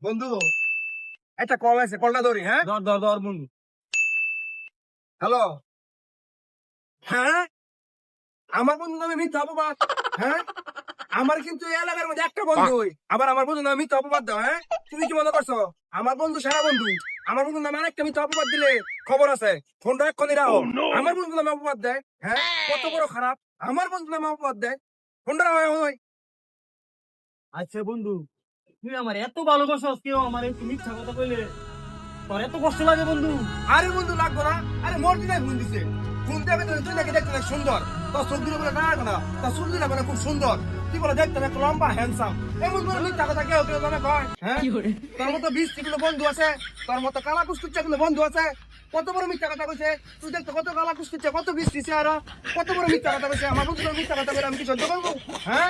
বন্ধু একটা কল আছে, কলটা ধরি। হ্যাঁ, ধর ধর ধর বন্ধু। হ্যালো। হ্যাঁ, আমার বন্ধু নামে মিথ্যা অপবাদ। হ্যাঁ, আমার কিন্তু এই এলাকার মধ্যে একটা বন্ধুই, আবার আমার বন্ধু নামে মিথ্যা অপবাদ দাও। হ্যাঁ, তুমি কি মনে করছো আমার বন্ধু সেরা বন্ধু? আমার বন্ধু নামে আরেকটা মিথ্যা অপবাদ দিলে খবর আছে, ফোনটা এক্ষুনি রাখো। আমার বন্ধু নামে অপবাদ দেয়। হ্যাঁ, কত বড় খারাপ! আমার বন্ধু নামে অপবাদ দেয়, ফোনটা রাখো। আচ্ছা বন্ধু, তুই আমার এত ভালোবাসস, কেউ আমার একটু মিথ্যা কথা কইলে তোর এত কষ্ট লাগে বন্ধু? আরে বন্ধু লাগবো না, আরে মোর দিনে ফোন দিছে। ফোন দেবে তো, তুই নাকি দেখতে নাকি সুন্দর, তোর চোখ দিলে বলে না না, তোর চুল দিলে বলে খুব সুন্দর। কি বলে দেখতে নাকি লম্বা হ্যান্ডসাম। এমন করে মিথ্যা কথা কেউ কেউ জানে কয়? হ্যাঁ, তোর মতো 20 গুলো বন্ধু আছে, তোর মতো কালা কুচকুচ্চা গুলো বন্ধু আছে। কত বড় মিথ্যা কথা কইছে, তুই দেখতে কত কালা কুচকুচ্চা, কত বৃষ্টি আর কত বড় মিথ্যা কথা কইছে। আমার বন্ধু মিথ্যা কথা বলে আমি কি সহ্য করবো? হ্যাঁ।